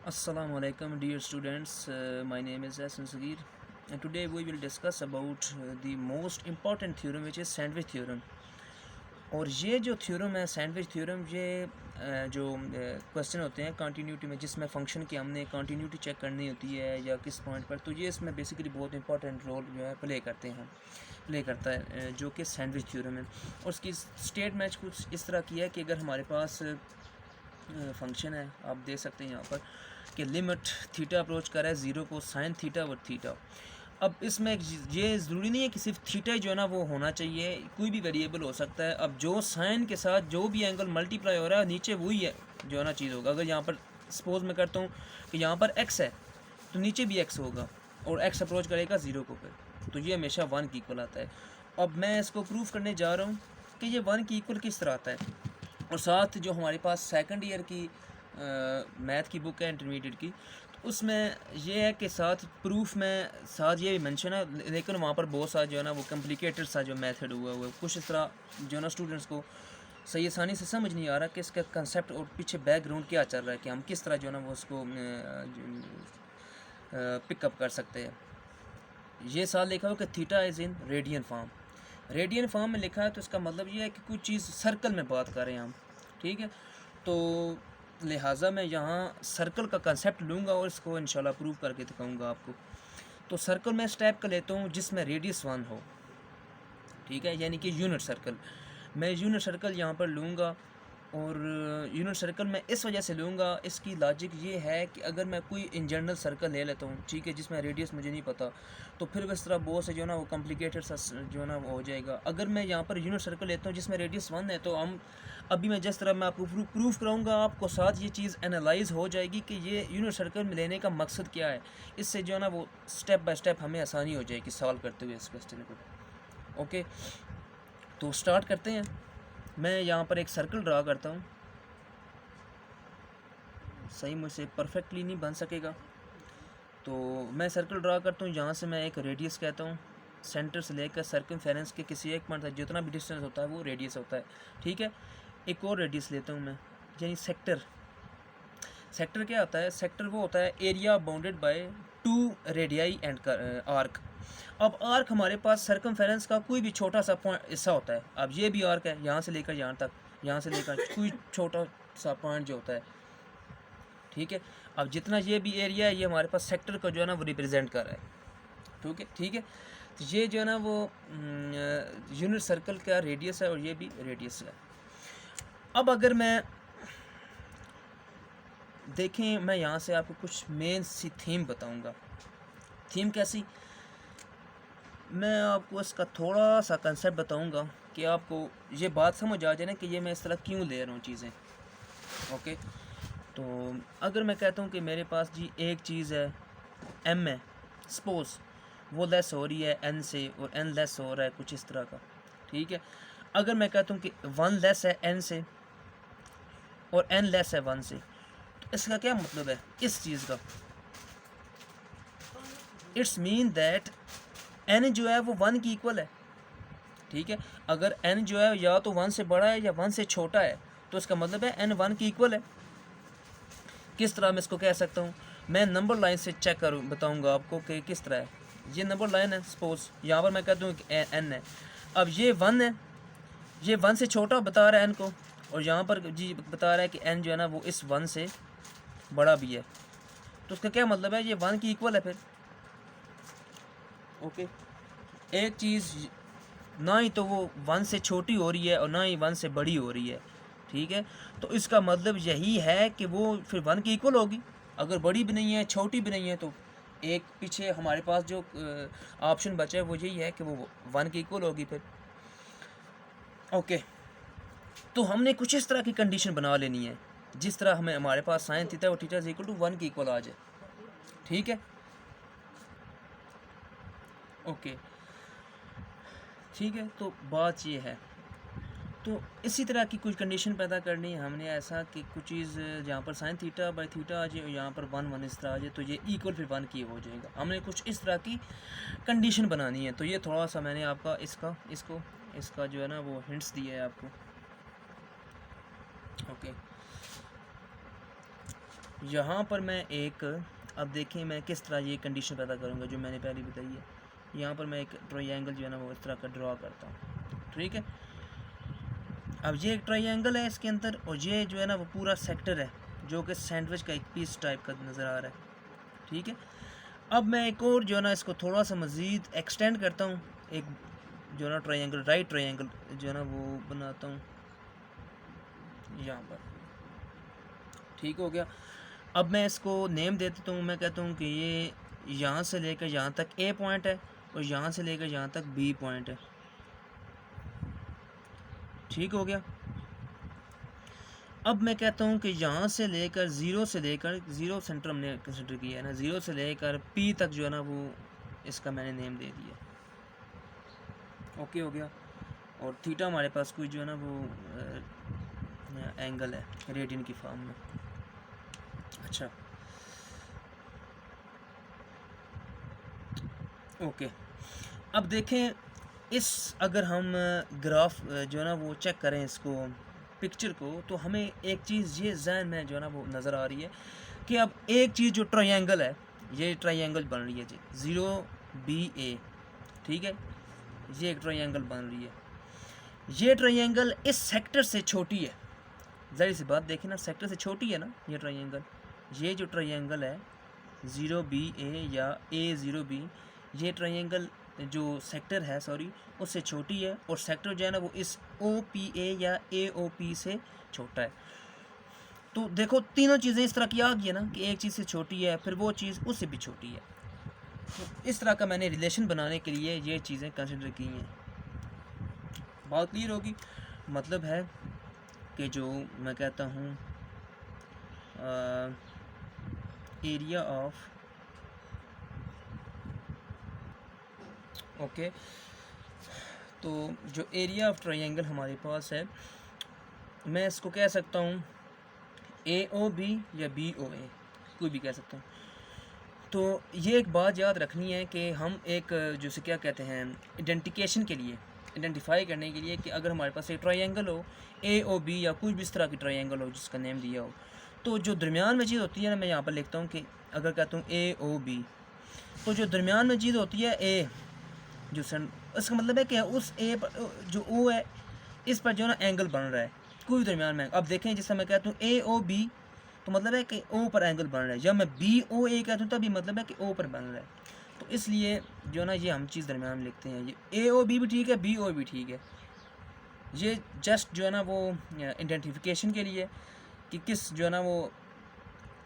Assalamu alaikum dear students, my name is Hassan Sagir and today we will discuss about the most important theorem which is sandwich theorem. और ये जो theorem है sandwich theorem ये जो question होते हैं continuity में जिसमें फंक्शन की हमने कंटिन्यूटी चेक करनी होती है या किस पॉइंट पर, तो ये इसमें बेसिकली बहुत इंपॉर्टेंट रोल जो है प्ले करता है जो कि सैंडविच थ्योरम है। और उसकी स्टेटमेंट कुछ इस तरह की है कि अगर हमारे पास फंक्शन है, आप देख सकते हैं यहाँ पर कि लिमिट थीटा अप्रोच कर रहा है ज़ीरो को साइन थीटा व थीटा। अब इसमें ये ज़रूरी नहीं है कि सिर्फ थीटा जो है ना वो होना चाहिए, कोई भी वेरिएबल हो सकता है। अब जो साइन के साथ जो भी एंगल मल्टीप्लाई हो रहा है नीचे वही है जो है ना चीज़ होगा। अगर यहाँ पर सपोज मैं करता हूँ कि यहाँ पर एक्स है तो नीचे भी एक्स होगा और एक्स अप्रोच करेगा ज़ीरो को फिर, तो ये हमेशा वन की इक्वल आता है। अब मैं इसको प्रूफ करने जा रहा हूँ कि ये वन की इक्वल किस तरह आता है। और साथ जो हमारे पास सेकंड ईयर की मैथ की बुक है इंटरमीडिएट की, तो उसमें ये है कि साथ प्रूफ में साथ ये मेंशन है, लेकिन वहाँ पर बहुत सारा जो है ना वो कम्प्लिकेटेड सा जो मेथड हुआ है कुछ इस तरह जो है ना स्टूडेंट्स को सही आसानी से समझ नहीं आ रहा कि इसका कंसेप्ट और पीछे बैकग्राउंड क्या चल रहा है, कि हम किस तरह जो है ना वो उसको पिकअप कर सकते हैं। ये साथ लिखा हो कि theta is in radian form में लिखा है, तो इसका मतलब ये है कि कुछ चीज़ सर्कल में बात कर रहे हैं हम, ठीक है। तो लिहाजा मैं यहाँ सर्कल का कंसेप्ट लूँगा और इसको इंशाल्लाह प्रूव करके दिखाऊँगा आपको। तो सर्कल मैं स्टेप का लेता हूँ जिसमें रेडियस 1 हो, ठीक है, यानी कि यूनिट सर्कल। मैं यूनिट सर्कल यहाँ पर लूँगा और यूनिट सर्कल मैं इस वजह से लूँगा, इसकी लॉजिक ये है कि अगर मैं कोई इन जनरल सर्कल ले लेता हूँ, ठीक है, जिसमें रेडियस मुझे नहीं पता, तो फिर इस तरह बहुत से जो है ना वो कॉम्प्लिकेटेड सा जो है ना वो हो जाएगा। अगर मैं यहाँ पर यूनिट सर्कल लेता हूँ जिसमें रेडियस 1 है, तो हम अभी मैं जिस तरह मैं आपको प्रूफ कराऊँगा, आपको साथ ये चीज़ एनालाइज हो जाएगी कि ये यूनिट सर्कल में लेने का मकसद क्या है। इससे जो है ना वो स्टेप बाय स्टेप हमें आसानी हो जाएगी सॉल्व करते हुए इस क्वेश्चन को। ओके, तो स्टार्ट करते हैं। मैं यहाँ पर एक सर्कल ड्रा करता हूँ, सही मुझसे परफेक्टली नहीं बन सकेगा, तो मैं सर्कल ड्रा करता हूँ। यहाँ से मैं एक रेडियस कहता हूँ, सेंटर से लेकर सर्कमफेरेंस के किसी एक पॉइंट तक जितना भी डिस्टेंस होता है वो रेडियस होता है, ठीक है। एक और रेडियस लेता हूँ मैं, यानी सेक्टर। सेक्टर क्या होता है? सेक्टर वो होता है area bounded by 2 radii and arc. अब आर्क हमारे पास सर्कमफेरेंस का कोई भी छोटा सा पॉइंट हिस्सा होता है। अब ये भी आर्क है, यहाँ से लेकर यहाँ तक, यहाँ से लेकर कोई छोटा सा पॉइंट जो होता है, ठीक है। अब जितना ये भी एरिया है ये हमारे पास सेक्टर का जो है ना वो रिप्रेजेंट कर रहा है, ठीक है, ठीक है। तो ये जो है ना वो यूनिट सर्कल का रेडियस है और ये भी रेडियस है। अब अगर मैं देखें, मैं यहाँ से आपको कुछ मेन सी थीम बताऊँगा। थीम कैसी? मैं आपको इसका थोड़ा सा कंसेप्ट बताऊँगा कि आपको ये बात समझ आ जाए ना कि ये मैं इस तरह क्यों ले रहा हूँ चीज़ें। ओके, तो अगर मैं कहता हूँ कि मेरे पास जी एक चीज़ है m है, सपोज़ वो लेस हो रही है n से और n लेस हो रहा है कुछ इस तरह का, ठीक है। अगर मैं कहता हूँ कि 1 लेस है n से और n लेस है 1 से, तो इसका क्या मतलब है इस चीज़ का? इट्स मीन दैट n जो है वो 1 की इक्वल है, ठीक है। अगर n जो है या तो 1 से बड़ा है या 1 से छोटा है, तो इसका मतलब है n 1 की इक्वल है। किस तरह मैं इसको कह सकता हूँ? मैं नंबर लाइन से चेक करूँ, बताऊँगा आपको कि किस तरह है। ये नंबर लाइन है, सपोज़ यहाँ पर मैं कहता हूँ कि n है। अब ये 1 है, ये 1 से छोटा बता रहा है n को, और यहाँ पर जी बता रहा है कि n जो है ना वो इस 1 से बड़ा भी है, तो उसका क्या मतलब है? ये 1 की इक्वल है फिर। ओके, एक चीज़ ना ही तो वो 1 से छोटी हो रही है और ना ही 1 से बड़ी हो रही है, ठीक है। तो इसका मतलब यही है कि वो फिर 1 की इक्वल होगी। अगर बड़ी भी नहीं है छोटी भी नहीं है, तो एक पीछे हमारे पास जो ऑप्शन बचा है वो यही है कि वो 1 की इक्वल होगी फिर। ओके, तो हमने कुछ इस तरह की कंडीशन बना लेनी है जिस तरह हमें हमारे पास साइन थीटा और थीटा इज इक्वल टू 1 की इक्वल आ जाए, ठीक है। ओके, ठीक है, तो बात ये है। तो इसी तरह की कुछ कंडीशन पैदा करनी है हमने, ऐसा कि कुछ चीज़ जहाँ पर साइन थीटा बाई थीटा आ जाए और यहाँ पर 1 1 इस तरह आ जाए, तो ये इक्वल फिर 1 की हो जाएगा। हमने कुछ इस तरह की कंडीशन बनानी है। तो ये थोड़ा सा मैंने आपका इसका जो है ना वो हिंट्स दिया है आपको। ओके, यहाँ पर मैं एक, अब देखें मैं किस तरह ये कंडीशन पैदा करूँगा जो मैंने पहले बताई है। यहाँ पर मैं एक ट्रायंगल जो है ना वो इस तरह का ड्रा करता हूँ, ठीक है। अब ये एक ट्रायंगल है इसके अंदर, और ये जो है ना वो पूरा सेक्टर है जो कि सैंडविच का एक पीस टाइप का नज़र आ रहा है, ठीक है। अब मैं एक और जो है ना इसको थोड़ा सा मज़ीद एक्सटेंड करता हूँ, एक जो है ना ट्रायंगल, राइट ट्रायंगल जो है ना वो बनाता हूँ यहाँ पर, ठीक हो गया। अब मैं इसको नेम दे देता हूँ, मैं कहता हूँ कि ये यहाँ से लेकर यहाँ तक ए पॉइंट है और यहाँ से लेकर यहाँ तक बी पॉइंट है, ठीक हो गया। अब मैं कहता हूँ कि यहाँ से लेकर ज़ीरो ज़ीरो सेंटर हमने कंसिडर किया है ना, ज़ीरो से लेकर पी तक जो है ना वो इसका मैंने नेम दे दिया, ओके हो गया। और थीटा हमारे पास कोई जो है ना वो एंगल है रेडियन की फॉर्म में। अच्छा, ओके। अब देखें इस, अगर हम ग्राफ जो है ना वो चेक करें इसको पिक्चर को, तो हमें एक चीज़ ये जहन में जो है ना वो नज़र आ रही है कि अब एक चीज़ जो ट्रायंगल है, ये ट्रायंगल बन रही है जी 0BA, ठीक है। ये एक ट्रायंगल बन रही है, ये ट्रायंगल इस सेक्टर से छोटी है, ज़ाहिर सी बात देखें ना, सेक्टर से छोटी है ना ये ट्रायंगल। ये जो ट्रायंगल है 0BA या A0B, ये ट्रायंगल जो सेक्टर है सॉरी उससे छोटी है, और सेक्टर जो है ना वो इस OPA या AOP से छोटा है। तो देखो तीनों चीज़ें इस तरह की आ गई है ना कि एक चीज़ से छोटी है, फिर वो चीज़ उससे भी छोटी है। तो इस तरह का मैंने रिलेशन बनाने के लिए ये चीज़ें कंसिडर की हैं। बात क्लियर होगी, मतलब है कि जो मैं कहता हूँ एरिया ऑफ, ओके, तो जो एरिया ऑफ ट्रायंगल हमारे पास है, मैं इसको कह सकता हूँ AOB या BOA, कोई भी कह सकता हूँ। तो ये एक बात याद रखनी है कि हम एक जैसे क्या कहते हैं आइडेंटिफिकेशन के लिए, आइडेंटिफाई करने के लिए कि अगर हमारे पास एक ट्रायंगल हो AOB या कोई भी इस तरह की ट्रायंगल हो जिसका नेम दिया हो, तो जो दरमियान में चीज़ होती है ना, मैं यहाँ पर लिखता हूँ कि अगर कहता हूँ AOB, तो जो दरमियान में चीज़ होती है A, जो इसका मतलब है कि उस ए पर जो ओ है इस पर जो है ना एंगल बन रहा है कोई दरमियान में। अब देखें जिससे मैं कहता हूँ AOB, तो मतलब है कि ओ पर एंगल बन रहा है। जब मैं BOA कहता हूँ तभी मतलब है कि ओ पर बन रहा है। तो इसलिए जो है ना ये हम चीज़ दरमियान में लिखते हैं, ये AOB भी ठीक है, BOA भी ठीक है। ये जस्ट जो है ना वो आइडेंटिफिकेशन के लिए कि किस जो है ना वो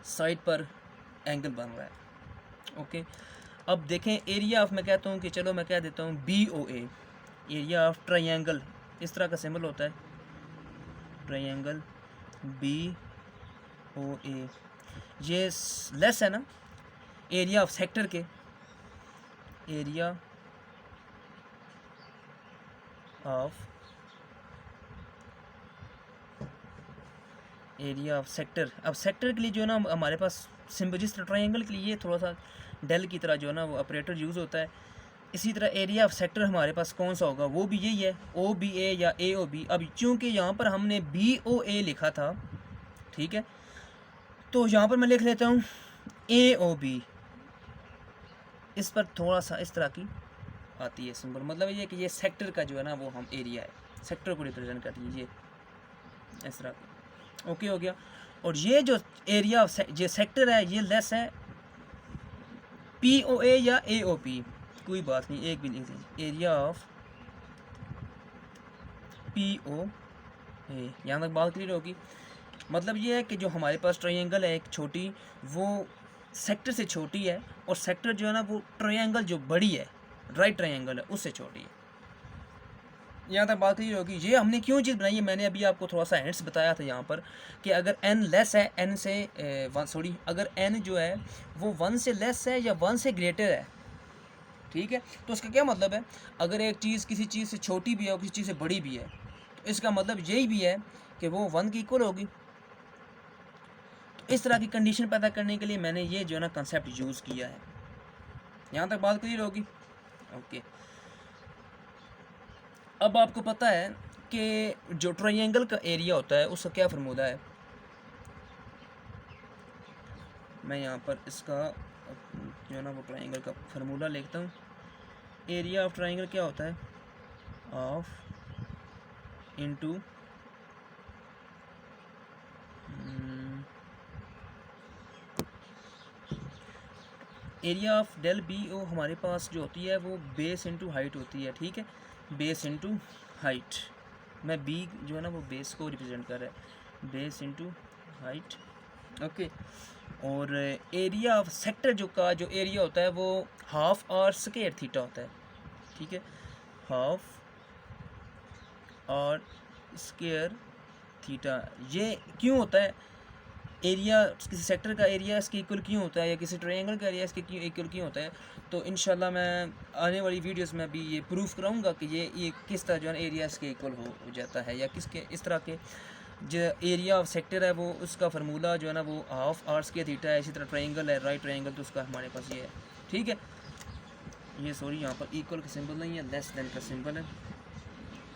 साइड पर एंगल बन रहा है, ओके। अब देखें एरिया ऑफ, मैं कहता हूँ कि चलो मैं कह देता हूँ BOA, एरिया ऑफ ट्रायंगल, इस तरह का सिंबल होता है ट्रायंगल BOA। ये लेस है ना एरिया ऑफ सेक्टर के, एरिया ऑफ सेक्टर। अब सेक्टर के लिए जो है ना हमारे पास सिंबल, जिस तरह ट्रायंगल के लिए ये थोड़ा सा डेल की तरह जो है ना वो ऑपरेटर यूज़ होता है, इसी तरह एरिया ऑफ सेक्टर हमारे पास कौन सा होगा, वो भी यही है OBA या AOB। अब चूँकि यहाँ पर हमने BOA लिखा था, ठीक है, तो यहाँ पर मैं लिख लेता हूँ AOB। इस पर थोड़ा सा इस तरह की आती है सिंबल, मतलब ये कि ये सेक्टर का जो है ना वो हम एरिया है, सेक्टर को रिप्रेजेंट करती है, ये इस तरह की, ओके हो गया। और ये जो एरिया ऑफ ये सेक्टर है ये लेस है POA या AOP, कोई बात नहीं, एक भी लिख दीजिए, एरिया ऑफ POA। यहाँ तक बात क्लियर होगी। मतलब ये है कि जो हमारे पास ट्रायंगल है एक छोटी, वो सेक्टर से छोटी है, और सेक्टर जो है ना वो ट्रायंगल जो बड़ी है, राइट ट्रायंगल है, उससे छोटी है। यहाँ तक बात क्लियर होगी। ये हमने क्यों चीज़ बनाई है, मैंने अभी आपको थोड़ा सा हिंट्स बताया था यहाँ पर कि अगर n लेस है n से सॉरी अगर n जो है वो 1 से लेस है या 1 से ग्रेटर है, ठीक है, तो इसका क्या मतलब है, अगर एक चीज़ किसी चीज़ से छोटी भी है और किसी चीज़ से बड़ी भी है, तो इसका मतलब यही भी है कि वो 1 की इक्वल होगी। तो इस तरह की कंडीशन पैदा करने के लिए मैंने ये जो है ना कंसेप्ट यूज़ किया है। यहाँ तक बात क्लियर होगी, ओके। अब आपको पता है कि जो ट्रायंगल का एरिया होता है उसका क्या फार्मूला है, मैं यहाँ पर इसका जो है ना वो ट्राइंगल का फार्मूला लिखता हूँ। एरिया ऑफ ट्राइंगल क्या होता है, of into area of del B O हमारे पास जो होती है वो बेस इंटू हाइट होती है, ठीक है, बेस इंटू हाइट। मैं बी जो है ना वो बेस को रिप्रेजेंट कर रहा है, बेस इंटू हाइट, ओके। और एरिया ऑफ सेक्टर जो एरिया होता है वो हाफ आर स्क्वायर थीटा होता है, ठीक है, हाफ आर स्क्वायर थीटा। ये क्यों होता है, एरिया किसी सेक्टर का एरिया इसके इक्वल क्यों होता है या किसी ट्रायंगल का एरिया इसके इक्वल क्यों होता है, तो इंशाल्लाह मैं आने वाली वीडियोस में भी ये प्रूफ कराऊंगा कि ये किस तरह जो है एरिया इसके इक्वल हो जाता है, या किसके इस तरह के जो एरिया ऑफ सेक्टर है वो उसका फार्मूला जो है ना वो हाफ आर स्क्वायर थीटा है। इसी तरह ट्रायंगल है, राइट ट्रायंगल, तो उसका हमारे पास ये है, ठीक है। ये सॉरी यहाँ पर इक्वल का सिंबल नहीं है, लेस देन का सिंबल है।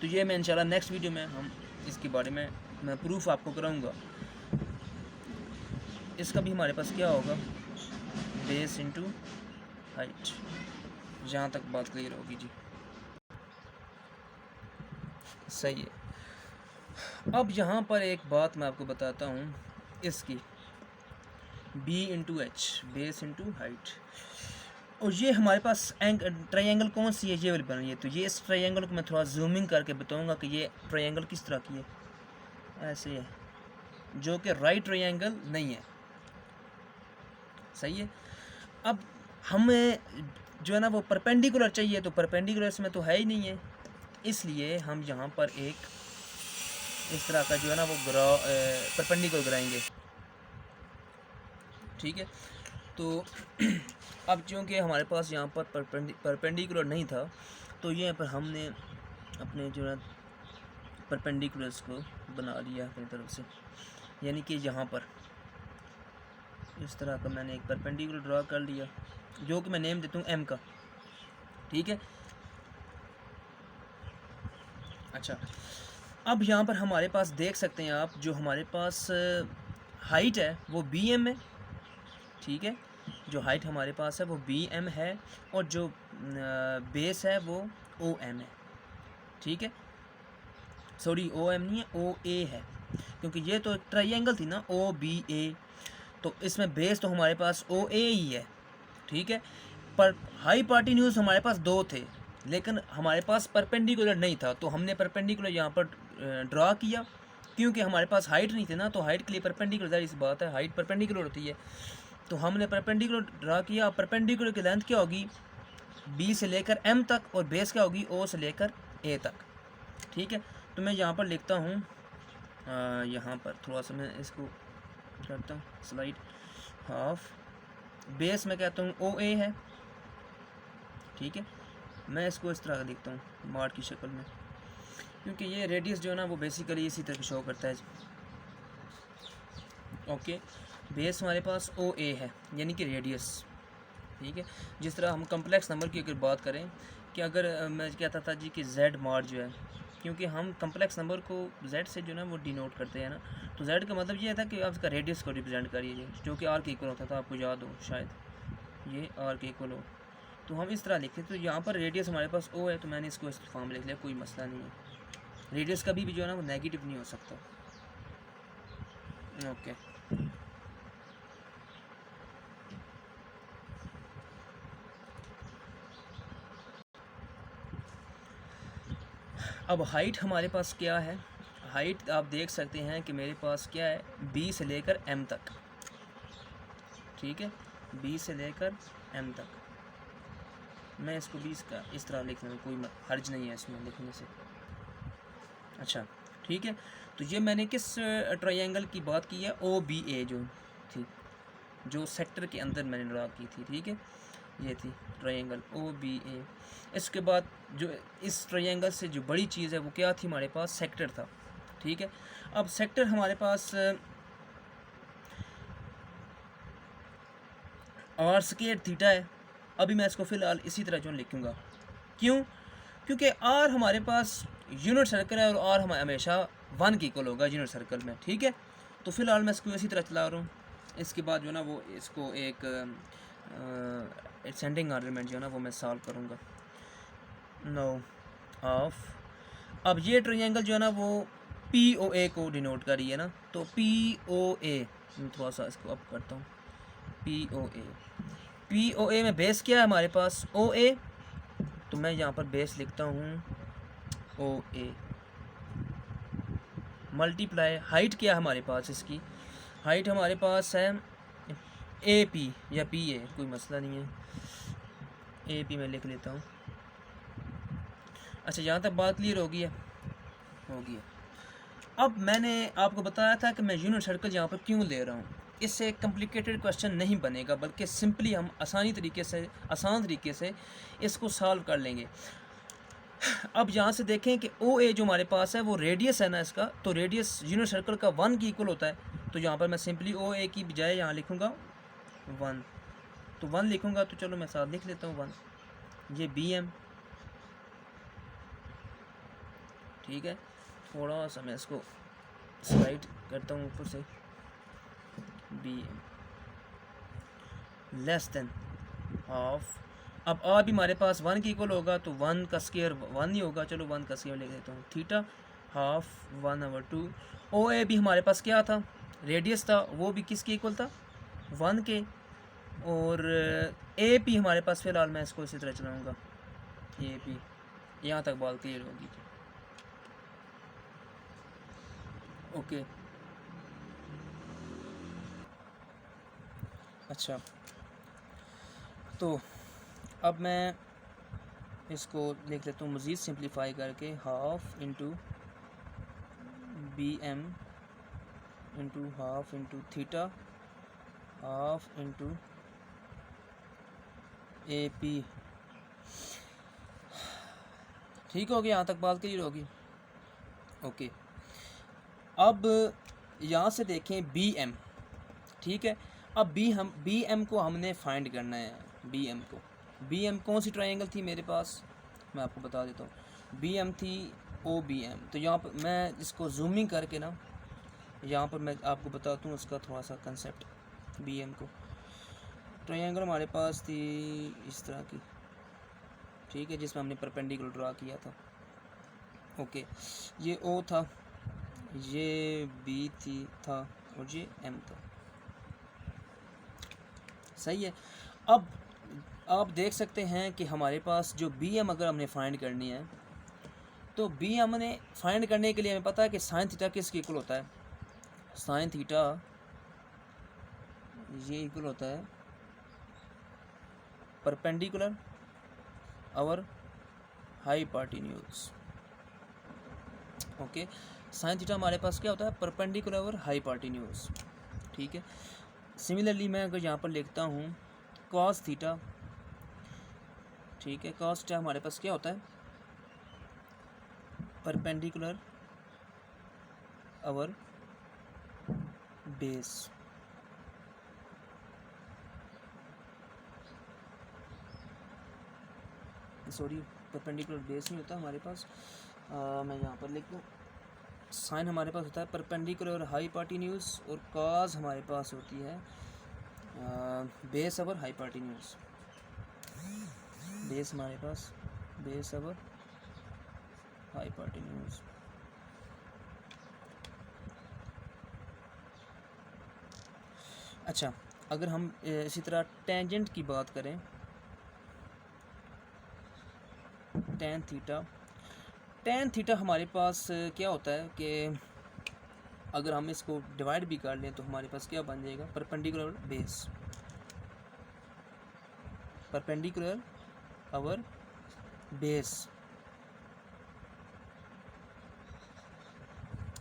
तो ये मैं इंशाल्लाह नेक्स्ट वीडियो में हम इसके बारे में मैं प्रूफ आपको कराऊंगा। इसका भी हमारे पास क्या होगा, बेस इंटू हाइट। जहाँ तक बात क्लियर होगी जी, सही है। अब यहाँ पर एक बात मैं आपको बताता हूँ इसकी, b into H, base into height. और ये हमारे पास ट्रायंगल कौन सी है, ये वाली बनी है। तो ये इस ट्रायंगल को मैं थोड़ा जूमिंग करके बताऊँगा कि ये ट्रायंगल किस तरह की है, ऐसे है, जो कि राइट ट्रायंगल नहीं है, सही है। अब हमें जो है ना वो परपेंडिकुलर चाहिए, तो परपेंडिकुलर इसमें तो है ही नहीं है, इसलिए हम यहाँ पर एक इस तरह का जो है ना वो परपेंडिकुलर गिराएंगे, ठीक है। तो अब चूँकि हमारे पास यहाँ पर परपेंडिकुलर नहीं था, तो यहाँ पर हमने अपने जो है परपेंडिकुलर्स को बना लिया अपनी तरफ से, यानी कि यहाँ पर इस तरह का मैंने एक परपेंडिकुलर ड्रा कर लिया, जो कि मैं नेम देता हूँ एम का, ठीक है। अच्छा, अब यहाँ पर हमारे पास देख सकते हैं आप, जो हमारे पास हाइट है वो बी एम है, ठीक है, जो हाइट हमारे पास है वो बी एम है, और जो बेस है वो ओ एम है, ठीक है, सॉरी ओ एम नहीं है, ओ ए है, क्योंकि ये तो ट्रायंगल थी ना, ओ बी ए, तो इसमें बेस तो हमारे पास ओ ए ही है, ठीक है। पर हाइपोटेन्यूज हमारे पास दो थे, लेकिन हमारे पास परपेंडिकुलर नहीं था, तो हमने परपेंडिकुलर यहाँ पर ड्रा किया, क्योंकि हमारे पास हाइट नहीं थी ना, तो हाइट के लिए परपेंडिकुलर, जाहिर सी बात है हाइट परपेंडिकुलर होती है, तो हमने परपेंडिकुलर ड्रा किया। परपेंडिकुलर की लेंथ क्या होगी, बी से लेकर एम तक, और बेस क्या होगी, ओ से लेकर ए तक, ठीक है। तो मैं यहाँ पर लिखता हूँ, यहाँ पर थोड़ा सा मैं इसको करता हूँ स्लाइड, हाफ बेस में कहता हूँ ओ ए है, ठीक है। मैं इसको इस तरह का लिखता हूँ मार्ट की शक्ल में, क्योंकि ये रेडियस जो है ना वो बेसिकली इसी तरह शो करता है, ओके। बेस हमारे पास ओ ए है, यानी कि रेडियस, ठीक है। जिस तरह हम कम्प्लेक्स नंबर की अगर बात करें, कि अगर मैं कहता था जी कि जेड मार्ट जो है, क्योंकि हम कम्प्लेक्स नंबर को जेड से जो है ना वो डिनोट करते हैं ना, तो जेड का मतलब ये था कि आप इसका रेडियस को रिप्रेजेंट करिए, जो कि आर के इक्वल होता था, आपको याद हो शायद, ये आर के इक्वल हो, तो हम इस तरह लिखते। तो यहाँ पर रेडियस हमारे पास ओ है, तो मैंने इसको इस फॉर्म में लिख लिया, कोई मसला नहीं है। रेडियस कभी भी जो है ना वो नेगेटिव नहीं हो सकता, ओके। अब हाइट हमारे पास क्या है, हाइट आप देख सकते हैं कि मेरे पास क्या है, बी से लेकर एम तक, ठीक है, बी से लेकर एम तक। मैं इसको 20 का इस तरह लिखने में कोई हर्ज नहीं है इसमें लिखने से, अच्छा, ठीक है। तो ये मैंने किस ट्रायंगल की बात की है, ओ बी ए जो थी, जो सेक्टर के अंदर मैंने ड्रा की थी, ठीक है, ये थी ट्रायंगल ओ बी ए। इसके बाद जो इस ट्रायंगल से जो बड़ी चीज़ है वो क्या थी, हमारे पास सेक्टर था, ठीक है। अब सेक्टर हमारे पास आर स्क्वायर थीटा है। अभी मैं इसको फ़िलहाल इसी तरह जो लिखूँगा, क्यों, क्योंकि आर हमारे पास यूनिट सर्कल है, और आर हमेशा 1 के इक्वल होगा यूनिट सर्कल में, ठीक है। तो फिलहाल मैं इसको इसी तरह चला रहा हूँ, इसके बाद जो है ना वो इसको एक असेंडिंग आर्गुमेंट जो है ना वो मैं सॉल्व करूँगा। नो ऑफ, अब ये ट्रायंगल जो है ना वो POA को डिनोट कर रही है ना, तो POA मैं थोड़ा सा इसको अप करता हूँ। POA में बेस क्या है हमारे पास, OA, तो मैं यहाँ पर बेस लिखता हूँ OA मल्टीप्लाई हाइट क्या है हमारे पास, इसकी हाइट हमारे पास है AP या PA, कोई मसला नहीं है, AP मैं लिख लेता हूँ। अच्छा, यहाँ तक बात क्लियर हो गई है? हो गई है। अब मैंने आपको बताया था कि मैं यूनिट सर्कल यहाँ पर क्यों ले रहा हूँ। इससे कॉम्प्लिकेटेड क्वेश्चन नहीं बनेगा, बल्कि सिंपली हम आसान तरीके से इसको सॉल्व कर लेंगे। अब यहाँ से देखें कि OA जो हमारे पास है वो रेडियस है ना इसका, तो रेडियस यूनिट सर्कल का 1 की इक्वल होता है। तो यहाँ पर मैं सिंपली OA की बजाय यहाँ लिखूँगा 1, तो 1 लिखूँगा, तो चलो मैं साथ लिख लेता हूँ 1। ये BM, ठीक है, थोड़ा सा मैं इसको स्लाइड करता हूँ ऊपर से, BM लेस देन हाफ। अब भी हमारे पास 1 की इक्वल होगा, तो 1 का स्क्वायर 1 ही होगा, चलो 1 का स्क्वायर लिख देता हूँ, थीटा हाफ 1/2। OA भी हमारे पास क्या था, रेडियस था, वो भी किसके इक्वल था, 1 के। और AP हमारे पास फ़िलहाल मैं इसको इसी तरह चलाऊँगा, AP। यहाँ तक बात क्लियर होगी। ओके, अच्छा, तो अब मैं इसको लिख लेता हूँ मज़ीद सिंप्लीफाई करके, half into BM into half into theta half into AP। ठीक हो गया, यहाँ तक बात क्लियर होगी। ओके, अब यहाँ से देखें BM, ठीक है। अब BM को हमने फाइंड करना है। BM कौन सी ट्रायंगल थी मेरे पास, मैं आपको बता देता हूँ। BM थी OBM। तो यहाँ पर मैं इसको जूमिंग करके ना यहाँ पर मैं आपको बताता हूँ उसका थोड़ा सा कंसेप्ट। BM को ट्रायंगल हमारे पास थी इस तरह की, ठीक है, जिसमें हमने परपेंडिकुलर ड्रा किया था। ओके, ये O था, ये B था और ये M था, सही है। अब आप देख सकते हैं कि हमारे पास जो BM अगर हमने फाइंड करनी है, तो BM हमने फाइंड करने के लिए हमें पता है कि साइन थीटा किसके इक्वल होता है, साइन थीटा ये इक्वल होता है परपेंडिकुलर और हाइपोटेन्यूज। ओके, साइन थीटा हमारे पास क्या होता है, परपेंडिकुलर और हाइपोटेन्यूज, ठीक है। सिमिलरली मैं अगर यहाँ पर लिखता हूँ कॉस थीटा, ठीक है, कॉस थीटा हमारे पास क्या होता है, परपेंडिकुलर और बेस। सॉरी, परपेंडिकुलर बेस नहीं होता हमारे पास, मैं यहाँ पर लिख दूँ, साइन हमारे पास होता है परपेंडिकुलर और हाइपोटेन्यूज, और कॉस हमारे पास होती है बेस और हाइपोटेन्यूज। बेस हमारे पास बेस और हाइपोटेन्यूज। अच्छा, अगर हम इसी तरह टेंजेंट की बात करें, टेन थीटा हमारे पास क्या होता है कि अगर हम इसको डिवाइड भी कर लें तो हमारे पास क्या बन जाएगा, परपेंडिकुलर बेस, परपेंडिकुलर और बेस।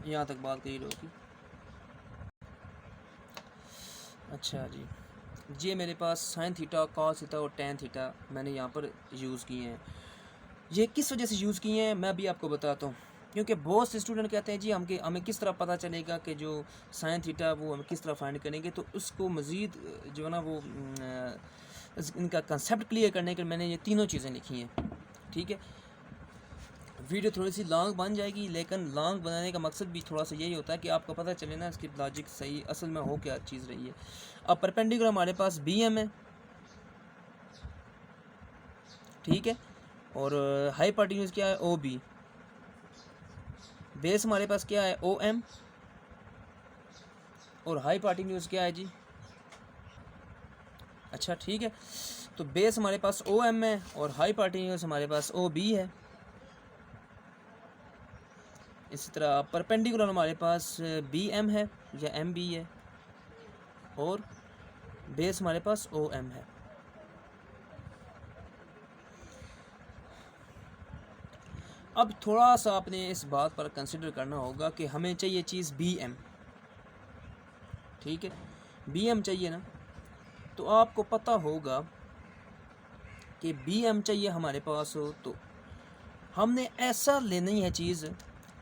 यहाँ तक बात क्लियर होगी। अच्छा जी, ये मेरे पास साइन थीटा, कॉस थीटा और टेन थीटा मैंने यहाँ पर यूज़ किए हैं। ये किस वजह से यूज़ किए हैं मैं भी आपको बताता हूँ, क्योंकि बहुत से स्टूडेंट कहते हैं जी हमें किस तरह पता चलेगा कि जो साइन थीटा वो हम किस तरह फाइंड करेंगे। तो उसको मज़ीद जो है ना वो इनका कंसेप्ट क्लियर करने के लिए मैंने ये तीनों चीज़ें लिखी हैं, ठीक है। वीडियो थोड़ी सी लॉन्ग बन जाएगी, लेकिन लॉन्ग बनाने का मकसद भी थोड़ा सा यही होता है कि आपको पता चले ना इसकी लॉजिक सही असल में हो क्या चीज़ रही है। अब परपेंडिकुलर हमारे पास बी एम है, ठीक है, और हाइपोटेन्यूज क्या है, ओ बी। बेस हमारे पास क्या है, ओ एम, और हाइपोटेन्यूज क्या है जी, अच्छा ठीक है। तो बेस हमारे पास ओ एम है और हाइपोटेन्यूज हमारे पास ओ बी है। इसी तरह परपेंडिकुलर हमारे पास बी एम है या एम बी है, और बेस हमारे पास ओ एम है। अब थोड़ा सा आपने इस बात पर कंसिडर करना होगा कि हमें चाहिए चीज़ बी एम, ठीक है, बी एम चाहिए ना। तो आपको पता होगा कि बी एम चाहिए हमारे पास हो तो हमने ऐसा लेनी है चीज़।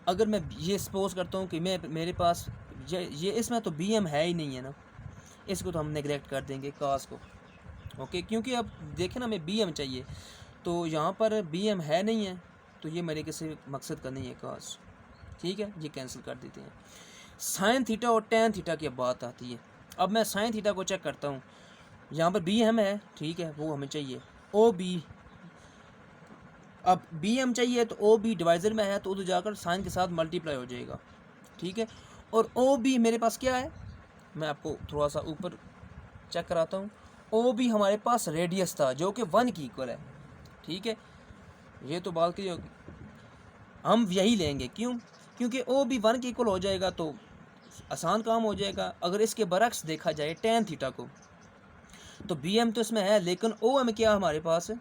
अगर मैं ये सपोज करता हूँ कि मेरे पास ये इसमें तो बी एम है ही नहीं है ना, इसको तो हम नेगलेक्ट कर देंगे कास को, ओके, क्योंकि अब देखें ना हमें बी एम चाहिए, तो यहाँ पर बी एम है नहीं है, तो ये मेरे किसी मकसद का नहीं है कास, ठीक है, ये कैंसिल कर देते हैं। साइन थीटा और टेन थीटा की अब बात आती है। अब मैं साइन थीटा को चेक करता हूँ, यहाँ पर बी एम है, ठीक है, वो हमें चाहिए ओ बी। अब बी एम चाहिए तो ओ बी डिवाइज़र में है तो उधर जाकर साइन के साथ मल्टीप्लाई हो जाएगा, ठीक है। और ओ बी मेरे पास क्या है, मैं आपको थोड़ा सा ऊपर चेक कराता हूँ। ओ बी हमारे पास रेडियस था जो कि 1 की इक्वल है, ठीक है, ये तो बात क्लियर होगी, हम यही लेंगे। क्यों? क्योंकि ओ बी 1 की इक्वल हो जाएगा तो आसान काम हो जाएगा। अगर इसके बरक्स देखा जाए टेन थीटा को, तो बी एम तो इसमें है, लेकिन ओ एम क्या हमारे पास है,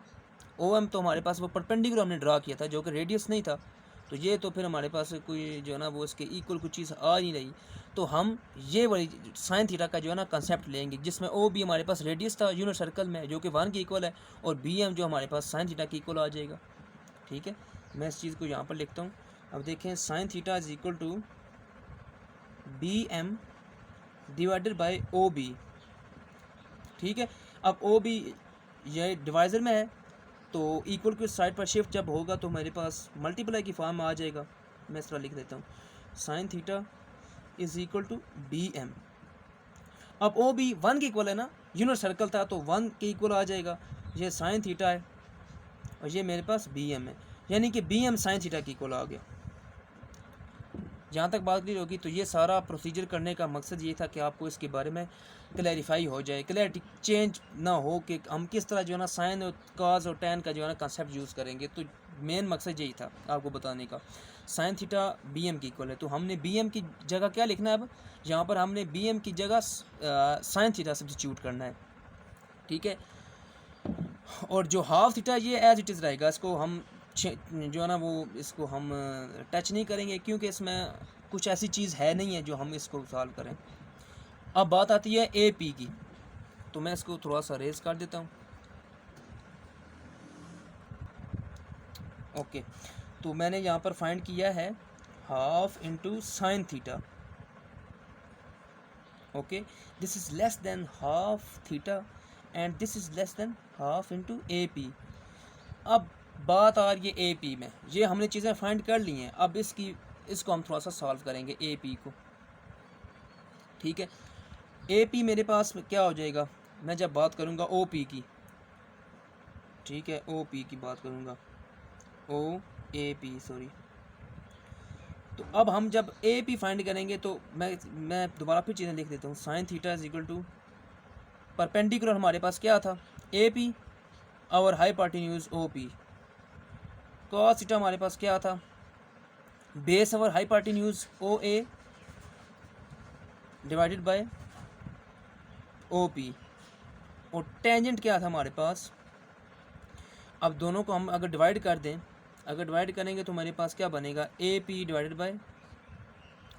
ओ एम तो हमारे पास वो परपेंडिकुलर हमने ड्रा किया था जो कि रेडियस नहीं था, तो ये तो फिर हमारे पास कोई जो है ना वो इसके इक्वल कुछ चीज़ आ नहीं रही। तो हम ये वाली साइन थीटा का जो है ना कंसेप्ट लेंगे जिसमें ओ बी हमारे पास रेडियस था यूनिट सर्कल में जो कि 1 की इक्वल है, और बी एम जो हमारे पास साइन थीटा की इक्वल आ जाएगा, ठीक है। मैं इस चीज़ को यहाँ पर लिखता हूँ। अब देखें sine theta is equal to B M divided by O B, ठीक है। अब ओ बी ये डिवाइज़र में है तो इक्वल की साइड पर शिफ्ट जब होगा तो मेरे पास मल्टीप्लाई की फॉर्म में आ जाएगा। मैं इस तरह लिख देता हूँ, sine theta is equal to B M. अब ओ बी 1 की इक्वल है ना, यूनिट सर्कल था तो 1 के इक्वल आ जाएगा। ये साइन थीटा है और ये मेरे पास बी एम है, यानी कि बी एम साइन थीटा की इक्वल आ गया। जहाँ तक बात क्लियर होगी, तो ये सारा प्रोसीजर करने का मकसद ये था कि आपको इसके बारे में क्लैरिफाई हो जाए, क्लैरिटी चेंज ना हो कि हम किस तरह जो है ना साइन और काज और टैन का जो है ना कंसेप्ट यूज़ करेंगे। तो मेन मकसद यही था आपको बताने का। साइन थीटा बी एम की इक्वल है, तो हमने बी एम की जगह क्या लिखना है, अब यहाँ पर हमने बी एम की जगह साइन थीटा सब्स्टिट्यूट करना है, ठीक है। और जो हाफ थीटा ये एज इट इज़ रहेगा, इसको हम जो है ना वो इसको हम टच नहीं करेंगे क्योंकि इसमें कुछ ऐसी चीज़ है नहीं है जो हम इसको सॉल्व करें। अब बात आती है ए पी की, तो मैं इसको थोड़ा सा रेज कर देता हूँ, ओके। तो मैंने यहाँ पर फाइंड किया है half into sine theta, okay, this is less than half theta and this is less than half into A P. अब बात आ रही है ए पी में, ये हमने चीज़ें फाइंड कर ली हैं, अब इसको हम थोड़ा सा सॉल्व करेंगे ए पी को, ठीक है। ए पी मेरे पास क्या हो जाएगा, मैं जब बात करूँगा ओ पी की, ठीक है, ओ पी की बात करूँगा, ओ ए पी सॉरी। तो अब हम जब ए पी फाइंड करेंगे तो मैं दोबारा फिर चीज़ें लिख देता हूँ। Sine theta is equal to perpendicular हमारे पास क्या था, ए पी, और hypotenuse O P. Cos theta हमारे पास क्या था, बेस और hypotenuse O A divided by O P, और टेंजेंट क्या था हमारे पास। अब दोनों को हम अगर डिवाइड कर दें, अगर डिवाइड करेंगे तो हमारे पास क्या बनेगा, ए पी डिवाइडेड बाय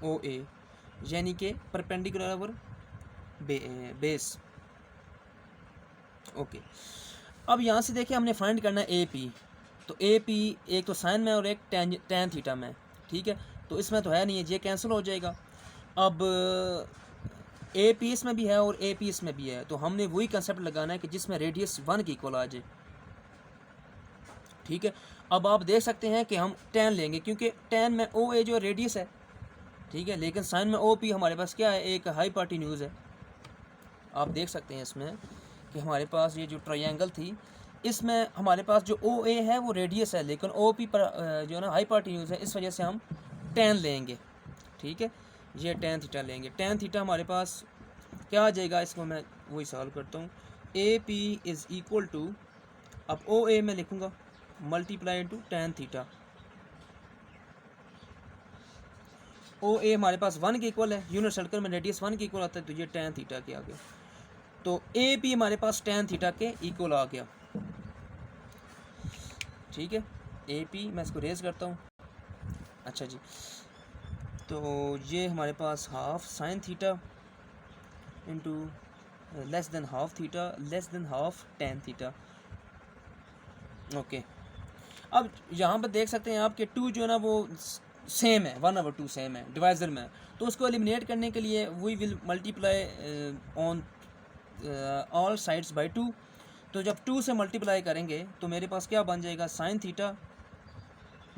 ओ ए, यानी कि परपेंडिकुलर और बेस, ओके। अब यहाँ से देखिए हमने फाइंड करना है ए पी, तो ए पी एक तो साइन में और एक टेन थीटा में, ठीक है, तो इसमें तो है नहीं है, ये कैंसिल हो जाएगा। अब ए पी इसमें भी है और ए पी इसमें भी है, तो हमने वही कंसेप्ट लगाना है कि जिसमें रेडियस 1 की इक्वल आ जाए, ठीक है। अब आप देख सकते हैं कि हम tan लेंगे क्योंकि tan में ओ ए जो रेडियस है, ठीक है, लेकिन साइन में ओ पी हमारे पास क्या है, एक हाइपोटेन्यूज है। आप देख सकते हैं इसमें कि हमारे पास ये जो ट्रायंगल थी इसमें हमारे पास जो ओ ए है वो रेडियस है, लेकिन ओ पी पर जो है ना हाइपोटेन्यूज है, इस वजह से हम tan लेंगे। ठीक है, ये tan थीटा लेंगे। tan थीटा हमारे पास क्या आ जाएगा, इसको मैं वही सॉल्व करता हूँ। A P is equal to, अब ओ ए में लिखूँगा multiply into tan theta. O A हमारे पास 1 के इक्वल है, यूनिट सर्कल में रेडियस 1 के इक्वल आता है, तो ये tan थीटा के आ गया। तो ए पी हमारे पास tan थीटा के इक्वल आ गया। ठीक है, ए पी मैं इसको रेज करता हूँ। अच्छा जी, तो ये हमारे पास half sine theta into less than half theta less than half tan theta. Okay, अब यहाँ पर देख सकते हैं आप कि 2 जो है ना वो सेम है, 1/2 सेम है डिवाइजर में, तो उसको एलिमिनेट करने के लिए we will multiply on all sides by 2। तो जब 2 से मल्टीप्लाई करेंगे तो मेरे पास क्या बन जाएगा, sign theta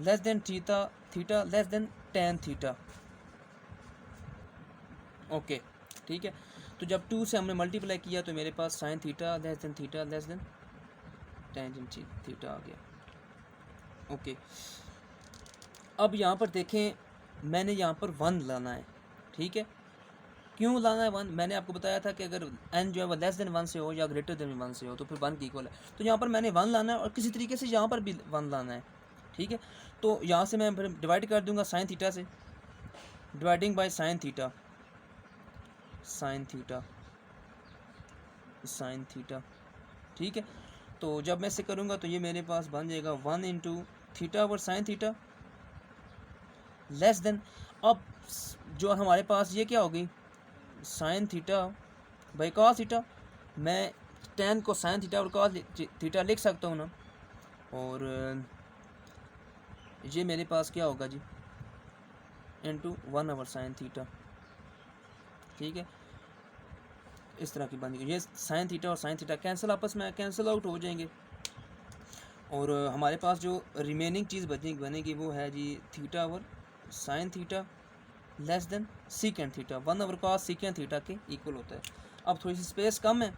less then theta less than tan theta. Okay, ठीक है, तो जब 2 से हमने मल्टीप्लाई किया तो मेरे पास sine theta less than tan theta आ गया। ओके, अब यहाँ पर देखें, मैंने यहाँ पर 1 लाना है। ठीक है, क्यों लाना है 1, मैंने आपको बताया था कि अगर n जो है वो लेस देन 1 से हो या ग्रेटर देन 1 से हो तो फिर 1 की इक्वल है। तो यहाँ पर मैंने 1 लाना है और किसी तरीके से यहाँ पर भी 1 लाना है। ठीक है, तो यहाँ से मैं फिर डिवाइड कर दूँगा साइन थीटा से, डिवाइडिंग बाय साइन थीटा। ठीक है, तो जब मैं इसे करूँगा तो ये मेरे पास बन जाएगा 1 into theta over sine theta less then, अब जो हमारे पास ये क्या हो गई, sine theta by cos theta. मैं tan को साइन थीटा और कॉस थीटा लिख सकता हूँ ना, और ये मेरे पास क्या होगा जी, इंटू 1 ओवर साइन थीटा। ठीक है, इस तरह की बन गई। ये साइन थीटा और साइन थीटा कैंसिल, आपस में कैंसिल आउट हो जाएंगे, और हमारे पास जो रिमेनिंग चीज़ बनेगी वो है जी theta over sine theta less than secant theta. 1 over cos secant theta के इक्वल होता है। अब थोड़ी सी स्पेस कम है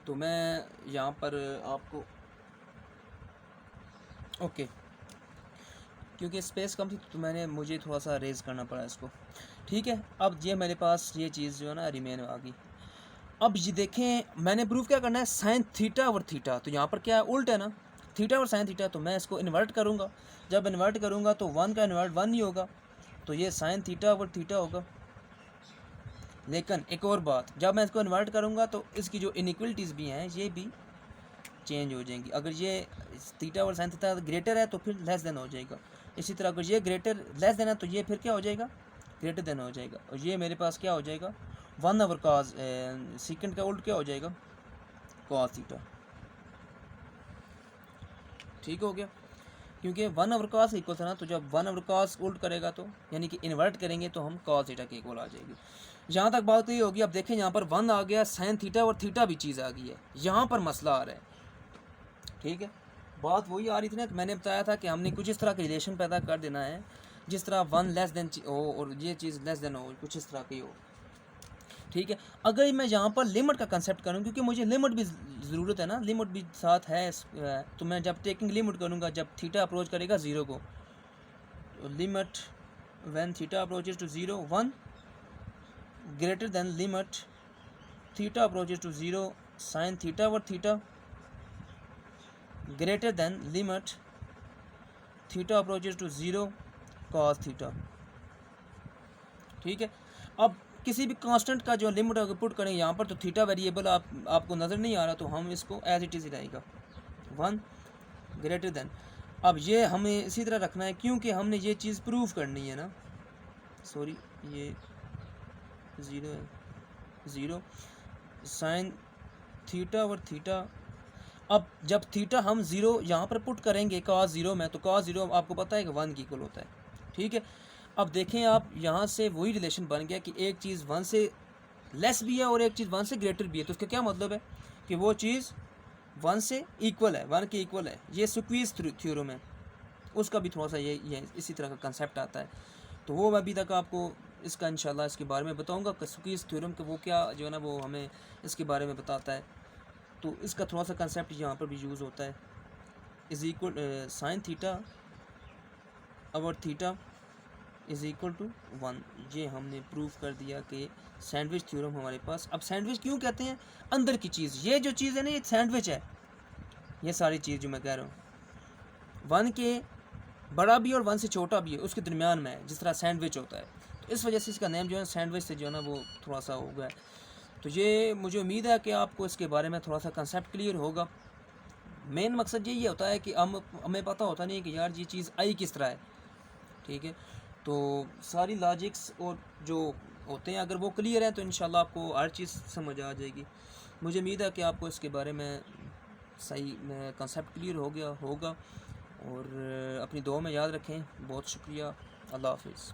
तो मैं यहाँ पर आपको, ओके, क्योंकि स्पेस कम थी तो मुझे थोड़ा सा रेज करना पड़ा इसको। ठीक है, अब ये मेरे पास ये चीज़ जो है ना रिमेन आ गई। अब ये देखें, मैंने प्रूफ क्या करना है, साइन थीटा और थीटा, तो यहाँ पर क्या है, उल्ट है ना, थीटा और साइन थीटा, तो मैं इसको इन्वर्ट करूँगा। जब इन्वर्ट करूँगा तो 1 का इन्वर्ट 1 ही होगा, तो ये साइन थीटा और थीटा होगा। लेकिन एक और बात, जब मैं इसको इन्वर्ट करूँगा तो इसकी जो इनइक्वलिटीज़ भी हैं ये भी चेंज हो जाएंगी। अगर ये थीटा और साइन थीटा ग्रेटर है तो फिर लेस देन हो जाएगा। इसी तरह अगर ये ग्रेटर लेस देन है तो ये फिर क्या हो जाएगा, ग्रेटर देन हो जाएगा। और ये मेरे पास क्या हो जाएगा, 1 ओवर कॉस सेकंड का उल्ट क्या हो जाएगा, कॉस थीटा। ठीक हो गया, क्योंकि 1 ओवर कॉस इक्वल था ना, तो जब 1 ओवर कॉस उल्ट करेगा तो यानी कि इन्वर्ट करेंगे तो हम कॉस थीटा के इक्वल आ जाएगी। यहाँ तक बात ये होगी। अब देखें यहाँ पर 1 आ गया, साइन थीटा और थीटा भी चीज़ आ गई है, यहाँ पर मसला आ रहा है। ठीक है, बात वही आ रही थी ना, मैंने बताया था कि हमने कुछ इस तरह का रिलेशन पैदा कर देना है जिस तरह 1 लेस देन हो और ये चीज़ लेस देन हो, कुछ इस तरह की हो। ठीक है, अगर मैं यहाँ पर लिमिट का कंसेप्ट करूँ, क्योंकि मुझे लिमिट भी ज़रूरत है ना, लिमिट भी साथ है, तो मैं जब टेकिंग लिमिट करूँगा जब थीटा अप्रोच करेगा 0 को, तो limit when theta approaches to 0 1 greater than limit theta approaches to 0 sine theta और theta greater than limit theta approaches to 0 cos theta. ठीक है, अब किसी भी कांस्टेंट का जो लिमिट अगर पुट करें यहाँ पर, तो थीटा वेरिएबल आपको नज़र नहीं आ रहा, तो हम इसको एज इट इज़ रहेगा 1 ग्रेटर देन। अब ये हमें इसी तरह रखना है क्योंकि हमने ये चीज़ प्रूफ करनी है ना, सॉरी ये 0 साइन थीटा और थीटा। अब जब थीटा हम 0 यहाँ पर पुट करेंगे कॉस 0 में, तो कॉस 0 आपको पता है कि 1 की इक्वल होता है। ठीक है, अब देखें आप, यहाँ से वही रिलेशन बन गया कि एक चीज़ 1 से लेस भी है और एक चीज़ 1 से ग्रेटर भी है, तो उसका क्या मतलब है कि वो चीज़ 1 से इक्वल है, 1 के इक्वल है, ये स्क्वीज़ थ्योरम है, उसका भी थोड़ा सा ये इसी तरह का कंसेप्ट आता है। तो वो मैं अभी तक आपको इसका इंशाल्लाह इसके बारे में बताऊंगा कि स्क्वीज़ थ्योरम के वो क्या जो है ना वो हमें इसके बारे में बताता है। तो इसका थोड़ा सा कंसेप्ट यहाँ पर भी यूज़ होता है। इज़ इक्वल साइन थीटा और थीटा इज़ इक्वल टू 1, ये हमने प्रूव कर दिया कि सैंडविच थ्योरम हमारे पास। अब सैंडविच क्यों कहते हैं? अंदर की चीज़, ये जो चीज़ है ना ये सैंडविच है, ये सारी चीज़ जो मैं कह रहा हूँ 1 के बड़ा भी और 1 से छोटा भी है, उसके दरमियान में है, जिस तरह सैंडविच होता है। तो इस वजह से इसका नेम जो है सैंडविच से जो है ना वो थोड़ा सा हो गया। तो ये मुझे उम्मीद है कि आपको इसके बारे में थोड़ा सा कंसेप्ट क्लियर होगा। मेन मकसद यही होता है कि हमें पता होता नहीं है कि यार ये चीज़ आई किस तरह है, ठीक है। तो सारी लॉजिक्स और जो होते हैं अगर वो क्लियर हैं तो इंशाल्लाह आपको हर चीज़ समझ आ जाएगी। मुझे उम्मीद है कि आपको इसके बारे में सही कंसेप्ट क्लियर हो गया होगा। और अपनी दुआ में याद रखें। बहुत शुक्रिया। अल्लाह हाफिज़।